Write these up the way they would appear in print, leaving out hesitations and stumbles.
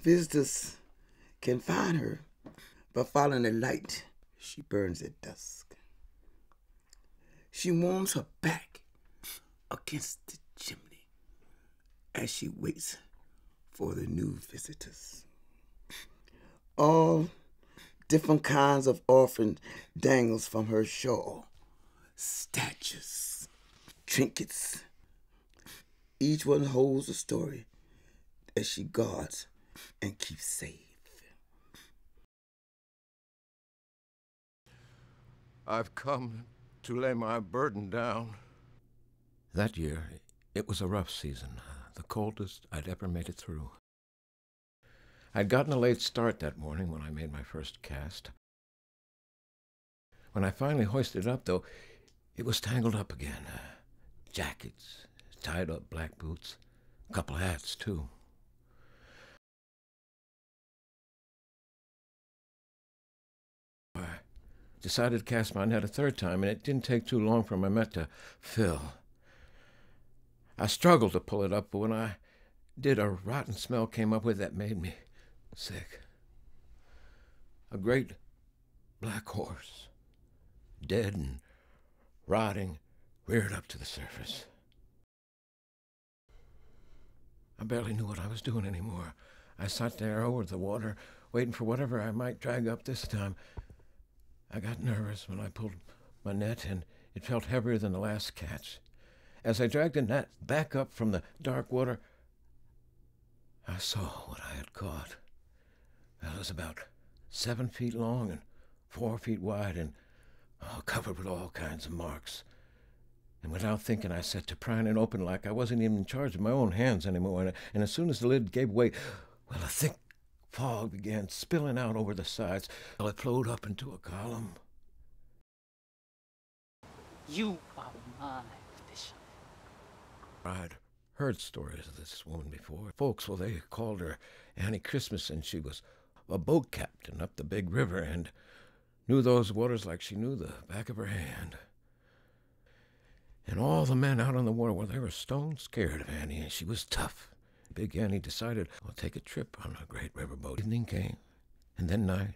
Visitors can find her by following the light she burns at dusk. She warms her back against the chimney as she waits for the new visitors. All different kinds of orphan dangles from her shawl, statues, trinkets. Each one holds a story that she guards and keeps safe. I've come to lay my burden down. That year, it was a rough season, the coldest I'd ever made it through. I'd gotten a late start that morning when I made my first cast. When I finally hoisted it up, though, it was tangled up again. Jackets, tied up black boots, a couple hats, too. I decided to cast my net a third time, and it didn't take too long for my net to fill. I struggled to pull it up, but when I did, a rotten smell came up with it that made me sick. A great black horse, dead and rotting, reared up to the surface. I barely knew what I was doing anymore. I sat there over the water, waiting for whatever I might drag up this time. I got nervous when I pulled my net, and it felt heavier than the last catch. As I dragged the net back up from the dark water, I saw what I had caught. It was about 7 feet long and 4 feet wide and covered with all kinds of marks. And without thinking, I set to prying it open like I wasn't even in charge of my own hands anymore. And as soon as the lid gave way, well, a thick fog began spilling out over the sides till it flowed up into a column. You are my fisherman. I'd heard stories of this woman before. Folks, well, they called her Annie Christmas, and she was a boat captain up the big river and knew those waters like she knew the back of her hand. And all the men out on the water, well, they were stone scared of Annie, and she was tough. Big Annie decided, we'll take a trip on a great riverboat. Evening came, and then night,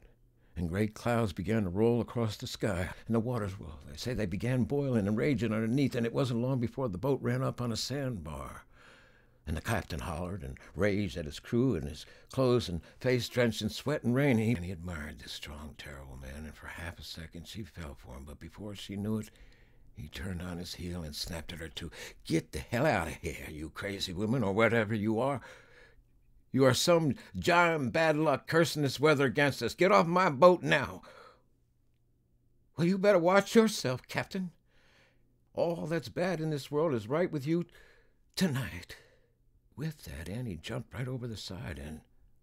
and great clouds began to roll across the sky, and the waters, well, they say they began boiling and raging underneath, and it wasn't long before the boat ran up on a sandbar. And the captain hollered and raged at his crew, and his clothes and face drenched in sweat and rain. And he admired this strong, terrible man, and for half a second she fell for him. But before she knew it, he turned on his heel and snapped at her to get the hell out of here, you crazy woman, or whatever you are. You are some giant bad luck cursing this weather against us. Get off my boat now. Well, you better watch yourself, Captain. All that's bad in this world is right with you tonight. With that, Annie jumped right over the side, and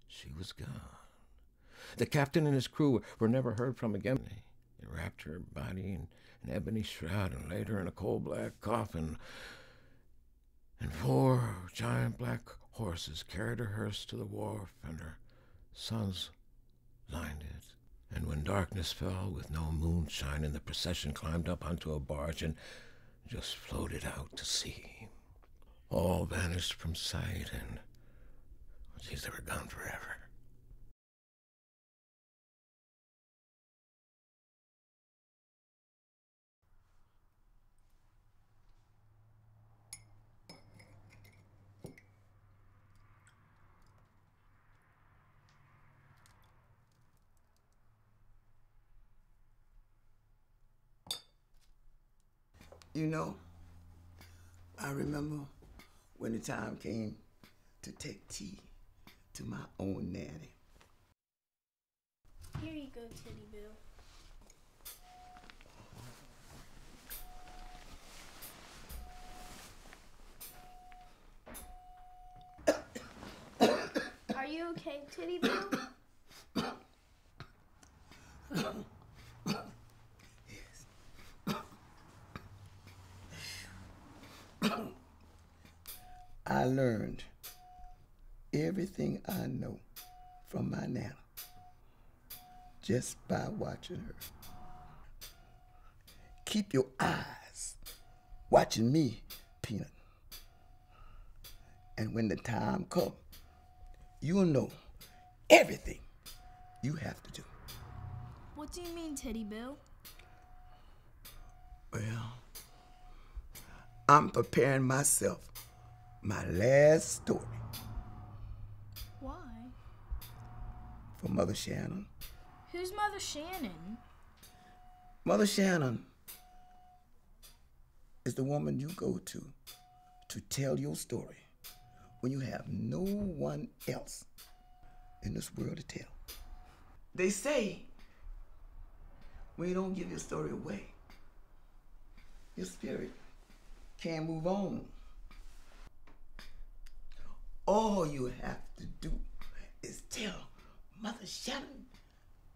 she was gone. The captain and his crew were never heard from again. They wrapped her body in an ebony shroud and laid her in a coal-black coffin. And 4 giant black horses carried her hearse to the wharf, and her sons lined it. And when darkness fell, with no moon shining, the procession climbed up onto a barge and just floated out to sea. All vanished from sight, and, geez, they were gone forever. You know, I remember when the time came to take tea to my own nanny. Here you go, Teddy Bill. Are you okay, Teddy Bill? I learned everything I know from my Nana just by watching her. Keep your eyes watching me, Peanut. And when the time comes, you'll know everything you have to do. What do you mean, Teddy Bill? Well, I'm preparing myself my last story Why? for Mother Shannon. Who's Mother Shannon? Mother Shannon is the woman you go to tell your story when you have no one else in this world to tell. They say when you don't give your story away, your spirit can't move on. All you have to do is tell Mother Shannon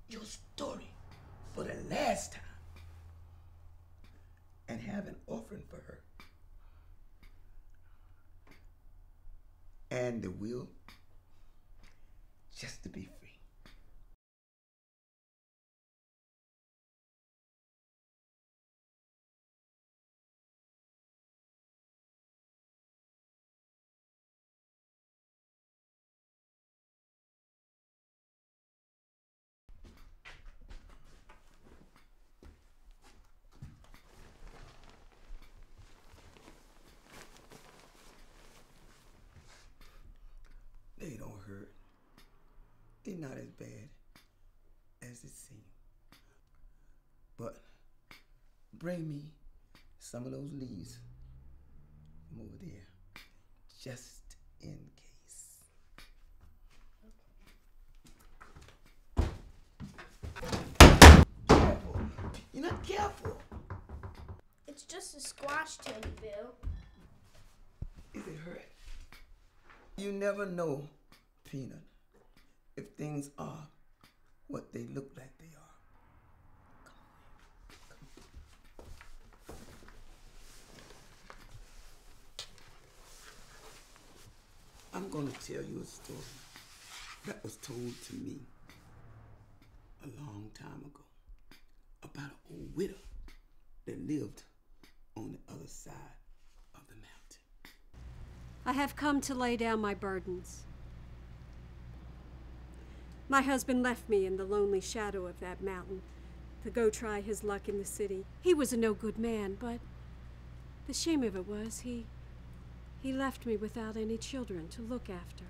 your story for the last time and have an offering for her. And the will just to be free. They don't hurt. They're not as bad as it seems. But bring me some of those leaves from over there, just in case. Careful. You're not careful. It's just a squash, Teddy Bill. Is it hurt? You never know, Peanut, if things are what they look like they are. I'm going to tell you a story that was told to me a long time ago about an old widow that lived on the other side of the mountain. I have come to lay down my burdens. My husband left me in the lonely shadow of that mountain to go try his luck in the city. He was a no-good man, but the shame of it was he left me without any children to look after.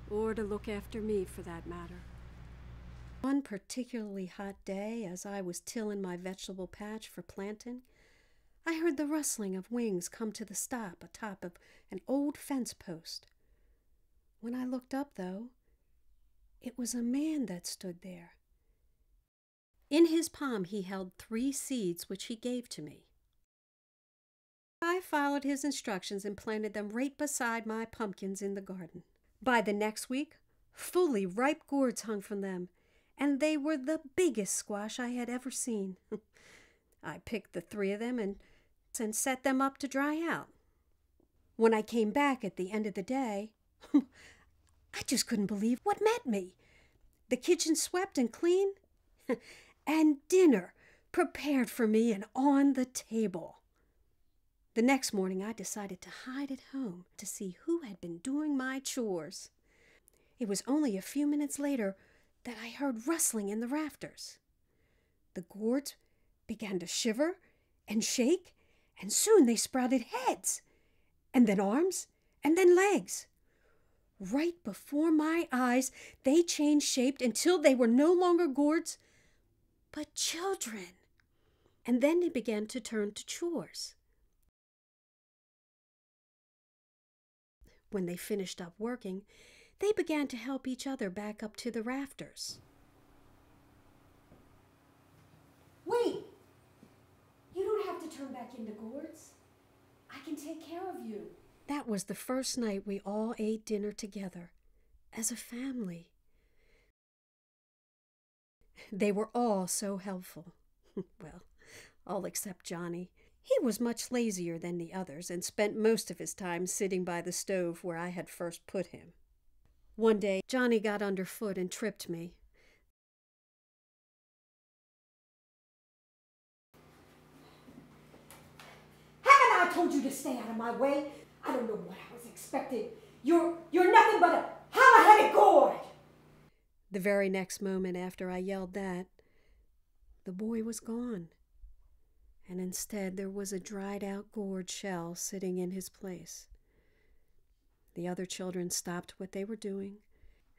Or to look after me, for that matter. One particularly hot day, as I was tilling my vegetable patch for planting, I heard the rustling of wings come to the stop atop of an old fence post. When I looked up, though, it was a man that stood there. In his palm he held 3 seeds, which he gave to me. I followed his instructions and planted them right beside my pumpkins in the garden. By the next week, fully ripe gourds hung from them, and they were the biggest squash I had ever seen. I picked the 3 of them and set them up to dry out. When I came back at the end of the day, I just couldn't believe what met me. The kitchen swept and clean, and dinner prepared for me and on the table. The next morning, I decided to hide at home to see who had been doing my chores. It was only a few minutes later that I heard rustling in the rafters. The gourds began to shiver and shake, and soon they sprouted heads, and then arms, and then legs. Right before my eyes, they changed shape until they were no longer gourds, but children. And then they began to turn to chores. When they finished up working, they began to help each other back up to the rafters. Wait! You don't have to turn back into gourds. I can take care of you. That was the first night we all ate dinner together, as a family. They were all so helpful. Well, all except Johnny. He was much lazier than the others and spent most of his time sitting by the stove where I had first put him. One day, Johnny got underfoot and tripped me. Haven't I told you to stay out of my way? I don't know what I was expecting. You're nothing but a hammerhead The very next moment after I yelled that, the boy was gone, and instead there was a dried-out gourd shell sitting in his place. The other children stopped what they were doing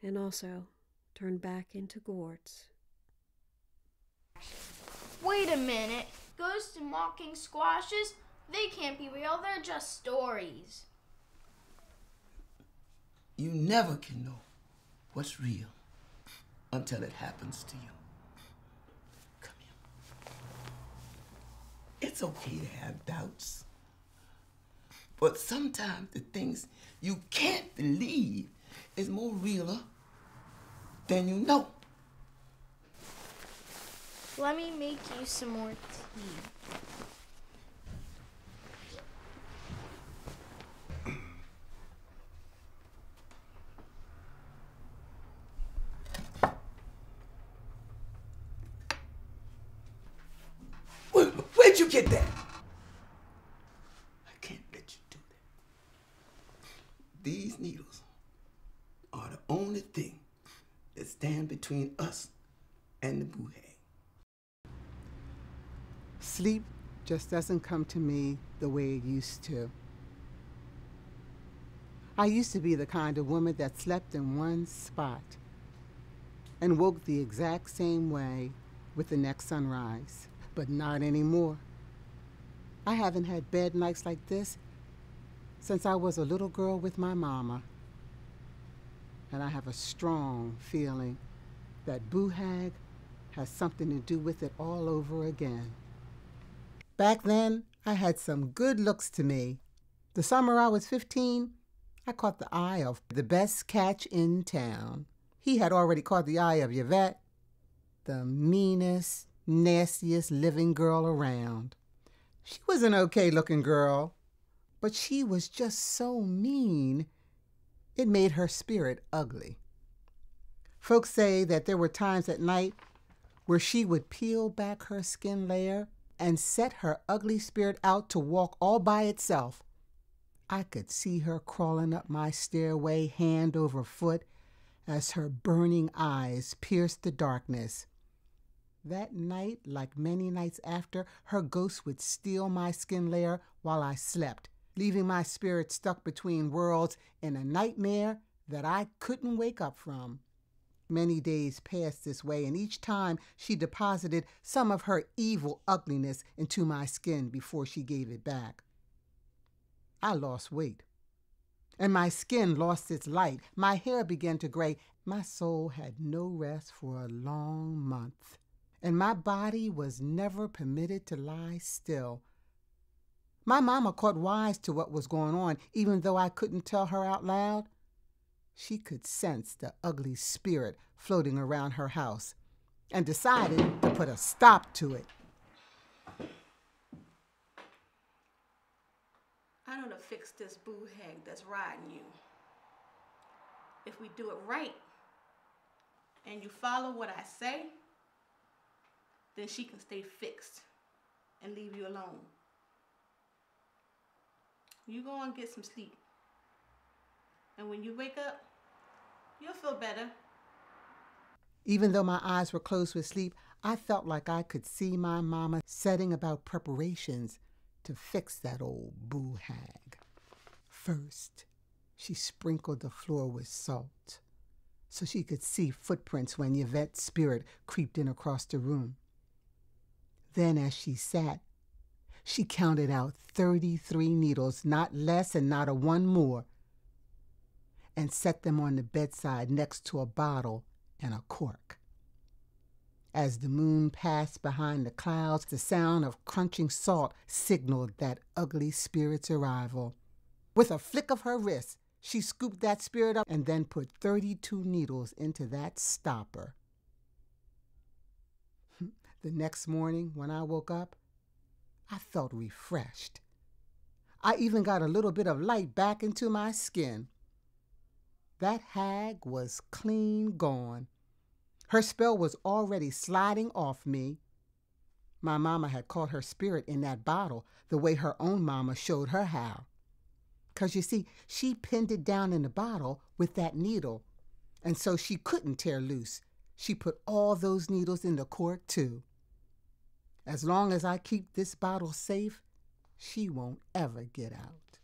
and also turned back into gourds. Wait a minute. Ghosts and walking squashes? They can't be real. They're just stories. You never can know what's real until it happens to you. Come here. It's okay to have doubts. But sometimes the things you can't believe is more realer than you know. Let me make you some more tea. Where'd you get that? I can't let you do that. These needles are the only thing that stand between us and the boo hag. Sleep just doesn't come to me the way it used to. I used to be the kind of woman that slept in one spot and woke the exact same way with the next sunrise, but not anymore. I haven't had bed nights like this since I was a little girl with my mama. And I have a strong feeling that Boo Hag has something to do with it all over again. Back then, I had some good looks to me. The summer I was 15, I caught the eye of the best catch in town. He had already caught the eye of Yvette, the meanest, nastiest living girl around. She was an okay-looking girl, but she was just so mean, it made her spirit ugly. Folks say that there were times at night where she would peel back her skin layer and set her ugly spirit out to walk all by itself. I could see her crawling up my stairway hand over foot as her burning eyes pierced the darkness. That night, like many nights after, her ghost would steal my skin layer while I slept, leaving my spirit stuck between worlds in a nightmare that I couldn't wake up from. Many days passed this way, and each time she deposited some of her evil ugliness into my skin before she gave it back. I lost weight, and my skin lost its light. My hair began to gray. My soul had no rest for a long month, and my body was never permitted to lie still. My mama caught wise to what was going on, even though I couldn't tell her out loud. She could sense the ugly spirit floating around her house and decided to put a stop to it. I know to fix this boo hag that's riding you. If we do it right and you follow what I say, then she can stay fixed and leave you alone. You go and get some sleep. And when you wake up, you'll feel better. Even though my eyes were closed with sleep, I felt like I could see my mama setting about preparations to fix that old boo hag. First, she sprinkled the floor with salt so she could see footprints when Yvette's spirit creeped in across the room. Then as she sat, she counted out 33 needles, not less and not a one more, and set them on the bedside next to a bottle and a cork. As the moon passed behind the clouds, the sound of crunching salt signaled that ugly spirit's arrival. With a flick of her wrist, she scooped that spirit up and then put 32 needles into that stopper. The next morning, when I woke up, I felt refreshed. I even got a little bit of light back into my skin. That hag was clean gone. Her spell was already sliding off me. My mama had caught her spirit in that bottle the way her own mama showed her how. 'Cause you see, she pinned it down in the bottle with that needle And so she couldn't tear loose. She put all those needles in the cork, too. As long as I keep this bottle safe, she won't ever get out.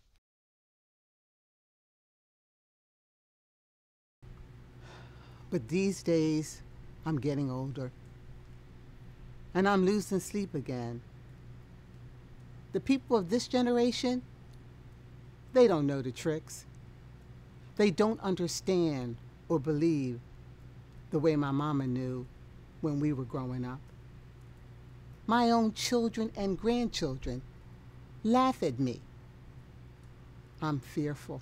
But these days, I'm getting older. And I'm losing sleep again. The people of this generation, they don't know the tricks. They don't understand or believe the way my mama knew when we were growing up. My own children and grandchildren laugh at me. I'm fearful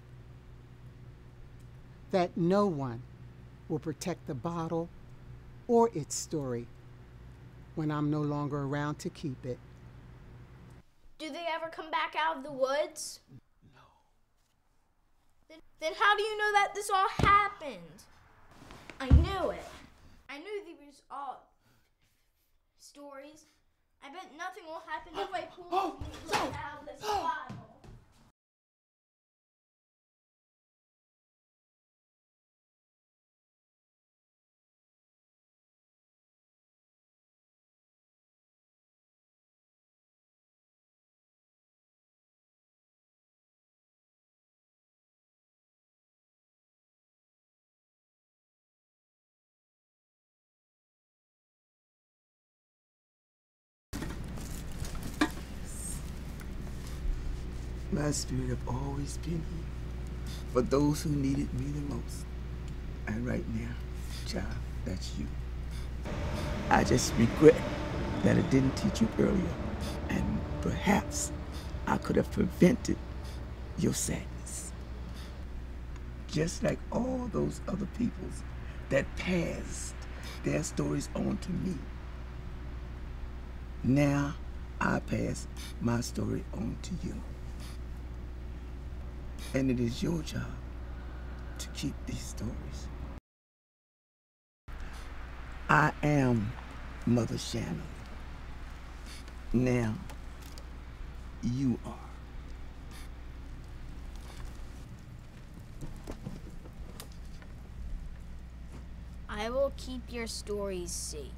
that no one will protect the bottle or its story when I'm no longer around to keep it. Do they ever come back out of the woods? No. Then how do you know that this all happened? I knew it. I knew these were all stories. I bet nothing will happen if I pull these out of this bottle. My spirit have always been here for those who needed me the most. And right now, child, that's you. I just regret that I didn't teach you earlier, and perhaps I could have prevented your sadness. Just like all those other peoples that passed their stories on to me. Now I pass my story on to you. And it is your job to keep these stories. I am Mother Shannon. Now, you are. I will keep your stories safe.